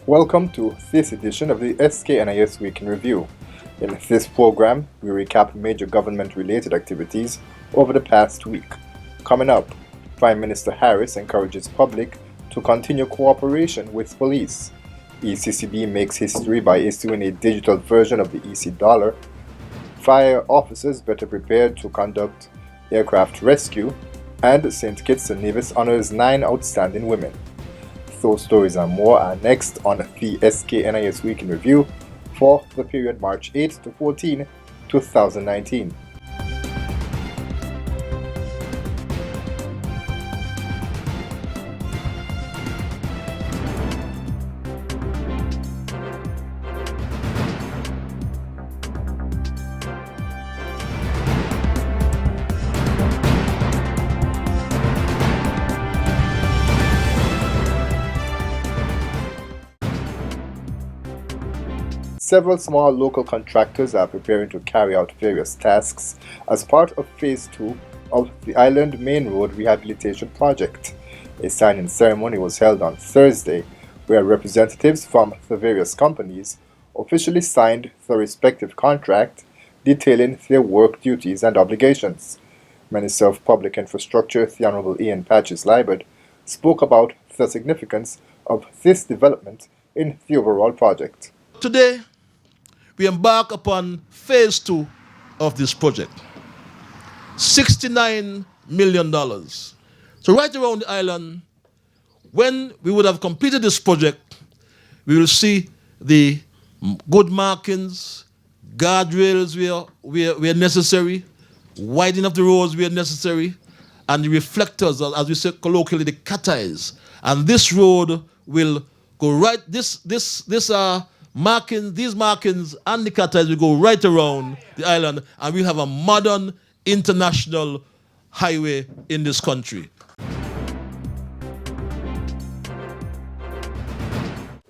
Welcome to this edition of the SKNIS Week in Review. In this program, we recap major government-related activities over the past week. Coming up, Prime Minister Harris encourages public to continue cooperation with police. ECCB makes history by issuing a digital version of the EC dollar. Fire officers better prepared to conduct aircraft rescue. And St. Kitts and Nevis honors 9 outstanding women. Those stories and more are next on the SKNIS Week in Review for the period March 8 to 14, 2019. Several small local contractors are preparing to carry out various tasks as part of Phase 2 of the Island Main Road Rehabilitation Project. A signing ceremony was held on Thursday, where representatives from the various companies officially signed the respective contract detailing their work duties and obligations. Minister of Public Infrastructure, the Honourable Ian Patches-Liberd, spoke about the significance of this development in the overall project. Today, we embark upon Phase 2 of this project. $69 million. So right around the island, when we would have completed this project, we will see the good markings, guardrails where necessary, widening of the roads where necessary, and the reflectors, as we say colloquially, the cat eyes. And this road will go right, these markings and the cat eyes will go right around the island, and we'll have a modern international highway in this country.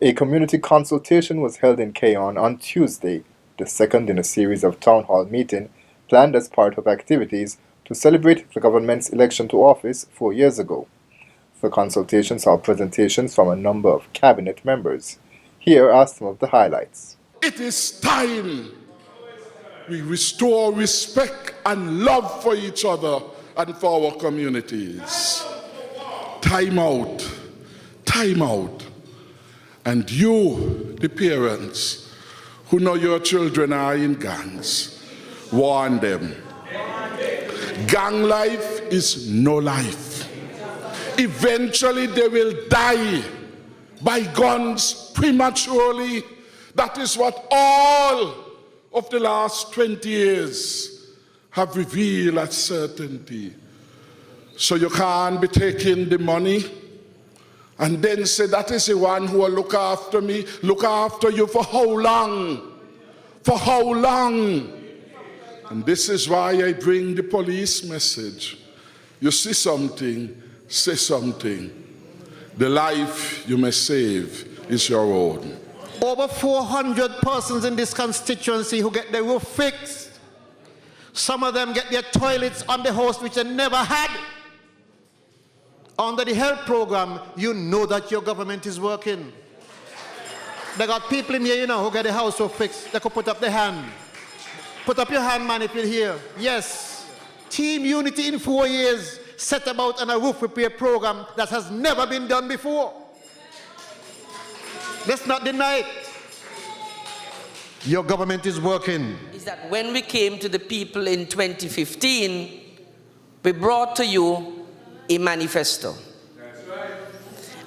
A community consultation was held in Keyon on Tuesday, the second in a series of town hall meetings planned as part of activities to celebrate the government's election to office 4 years ago. The consultation saw presentations from a number of cabinet members. Here are some of the highlights. It is time we restore respect and love for each other and for our communities. Time out. Time out. And you, the parents, who know your children are in gangs, warn them. Gang life is no life. Eventually they will die by guns prematurely. That is what all of the last 20 years have revealed as certainty. So you can't be taking the money and then say, that is the one who will look after me. Look after you for how long? For how long? And this is why I bring the police message. You see something, say something. The life you may save is your own. Over 400 persons in this constituency who get their roof fixed. Some of them get their toilets on the house which they never had. Under the health program, you know that your government is working. They got people in here, who get the house roof fixed. They could put up their hand. Put up your hand, man, if you're here. Yes. Team Unity in 4 years set about on a roof repair program that has never been done before. Let's not deny it. Your government is working. Is that when we came to the people in 2015, we brought to you a manifesto. That's right.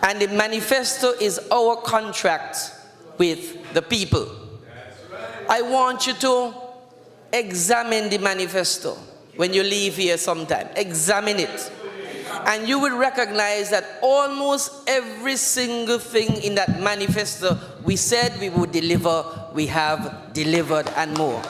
And the manifesto is our contract with the people. That's right. I want you to examine the manifesto. When you leave here sometime, examine it. And you will recognize that almost every single thing in that manifesto we said we would deliver, we have delivered and more.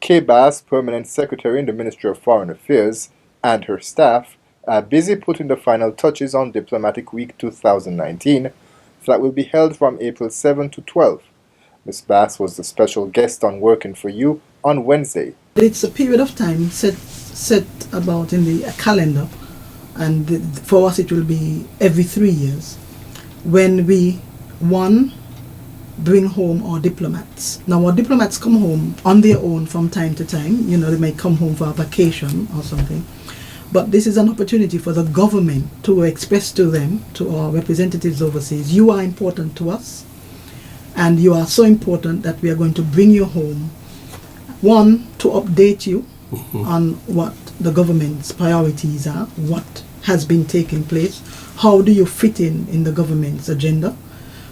Kay Bass, Permanent Secretary in the Ministry of Foreign Affairs, and her staff are busy putting the final touches on Diplomatic Week 2019 that will be held from April 7 to 12. Ms. Bass was the special guest on Working for You on Wednesday. It's a period of time set about in the calendar and for us it will be every 3 years, when we, one, bring home our diplomats. Now our diplomats come home on their own from time to time. You know, they may come home for a vacation or something. But this is an opportunity for the government to express to them, to our representatives overseas, you are important to us, and you are so important that we are going to bring you home. One, to update you on what the government's priorities are, what has been taking place, how do you fit in the government's agenda,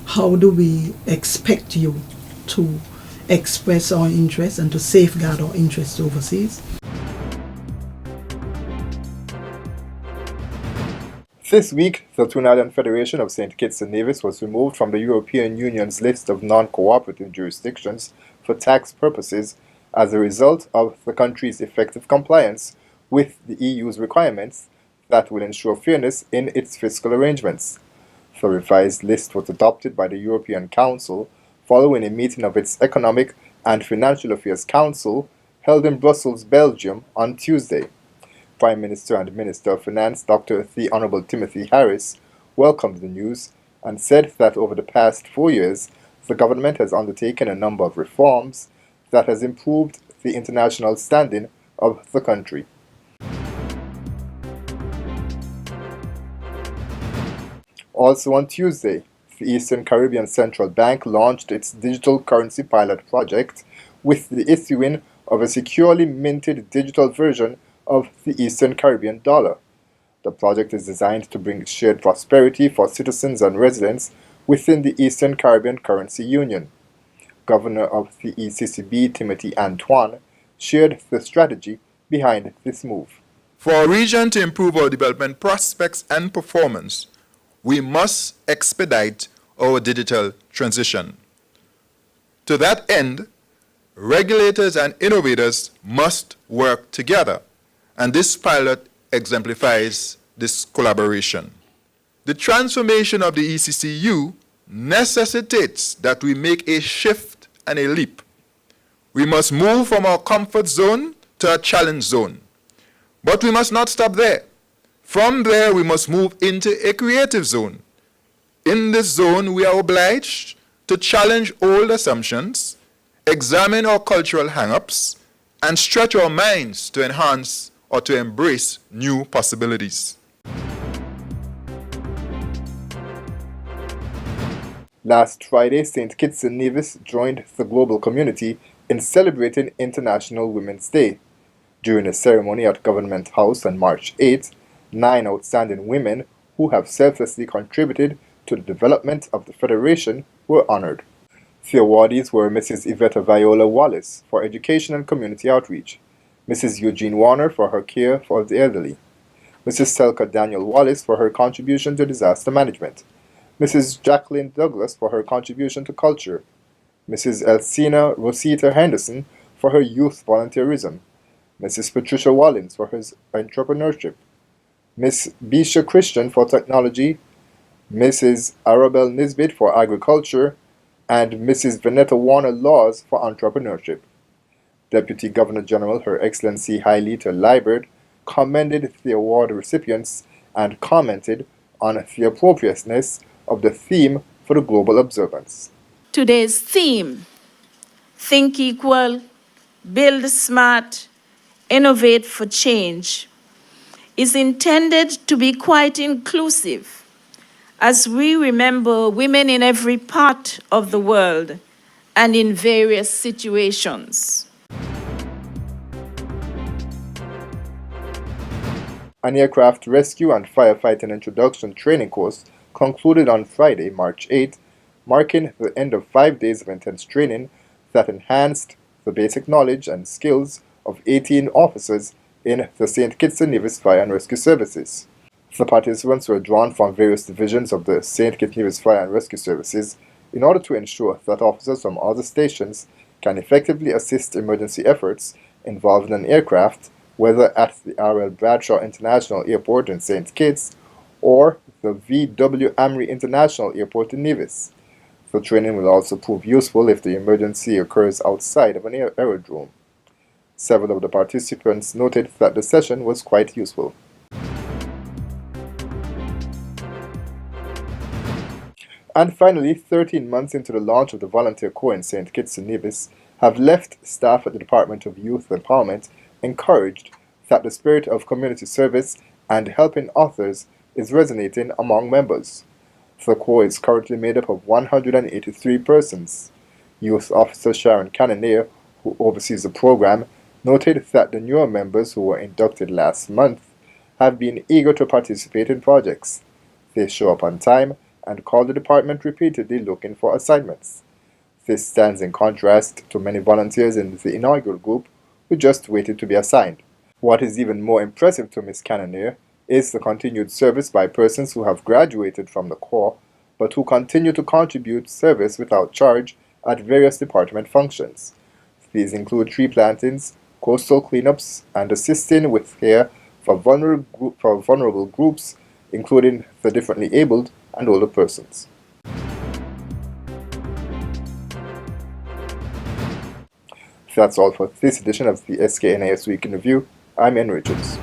how do we expect you to express our interests and to safeguard our interests overseas. This week, the Trinidad Federation of St. Kitts and Nevis was removed from the European Union's list of non-cooperative jurisdictions for tax purposes as a result of the country's effective compliance with the EU's requirements that will ensure fairness in its fiscal arrangements. The revised list was adopted by the European Council following a meeting of its Economic and Financial Affairs Council held in Brussels, Belgium on Tuesday. Prime Minister and Minister of Finance Dr. The Honourable Timothy Harris welcomed the news and said that over the past 4 years, the government has undertaken a number of reforms that has improved the international standing of the country. Also on Tuesday, the Eastern Caribbean Central Bank launched its digital currency pilot project with the issuing of a securely minted digital version of the Eastern Caribbean dollar. The project is designed to bring shared prosperity for citizens and residents within the Eastern Caribbean Currency Union. Governor of the ECCB, Timothy Antoine, shared the strategy behind this move. For our region to improve our development prospects and performance, we must expedite our digital transition. To that end, regulators and innovators must work together, and this pilot exemplifies this collaboration. The transformation of the ECCU necessitates that we make a shift and a leap. We must move from our comfort zone to a challenge zone. But we must not stop there. From there, we must move into a creative zone. In this zone, we are obliged to challenge old assumptions, examine our cultural hang-ups, and stretch our minds to enhance or to embrace new possibilities. Last Friday, St. Kitts and Nevis joined the global community in celebrating International Women's Day. During a ceremony at Government House on March 8, 9 outstanding women who have selflessly contributed to the development of the Federation were honored. The awardees were Mrs. Yvette Viola Wallace for Education and Community Outreach, Mrs. Eugene Warner for her care for the elderly, Mrs. Selka Daniel Wallace for her contribution to disaster management, Mrs. Jacqueline Douglas for her contribution to culture, Mrs. Elsina Rosita Henderson for her youth volunteerism, Mrs. Patricia Wallins for her entrepreneurship, Miss Bisha Christian for technology, Mrs. Arabelle Nisbet for agriculture, and Mrs. Vanetta Warner Laws for entrepreneurship. Deputy Governor General Her Excellency Hailita Liebert commended the award recipients and commented on the appropriateness of the theme for the global observance. Today's theme, Think Equal, Build Smart, Innovate for Change, is intended to be quite inclusive as we remember women in every part of the world and in various situations. An aircraft rescue and firefighting introduction training course concluded on Friday, March 8, marking the end of 5 days of intense training that enhanced the basic knowledge and skills of 18 officers in the St. Kitts and Nevis Fire and Rescue Services. The participants were drawn from various divisions of the St. Kitts and Nevis Fire and Rescue Services in order to ensure that officers from other stations can effectively assist emergency efforts involving an aircraft, whether at the R.L. Bradshaw International Airport in St. Kitts or the V.W. Amory International Airport in Nevis. The training will also prove useful if the emergency occurs outside of an aerodrome. Several of the participants noted that the session was quite useful. And finally, 13 months into the launch of the Volunteer Corps in St. Kitts and Nevis, have left staff at the Department of Youth Empowerment encouraged that the spirit of community service and helping others is resonating among members. The Corps is currently made up of 183 persons. Youth Officer Sharon Cannonier, who oversees the program, noted that the newer members who were inducted last month have been eager to participate in projects. They show up on time and call the department repeatedly looking for assignments. This stands in contrast to many volunteers in the inaugural group who just waited to be assigned. What is even more impressive to Ms. Cannonier is the continued service by persons who have graduated from the Corps but who continue to contribute service without charge at various department functions. These include tree plantings, coastal cleanups, and assisting with care for vulnerable groups, including the differently abled and older persons. That's all for this edition of the SKNIS Week in Review. I'm Ian Richards.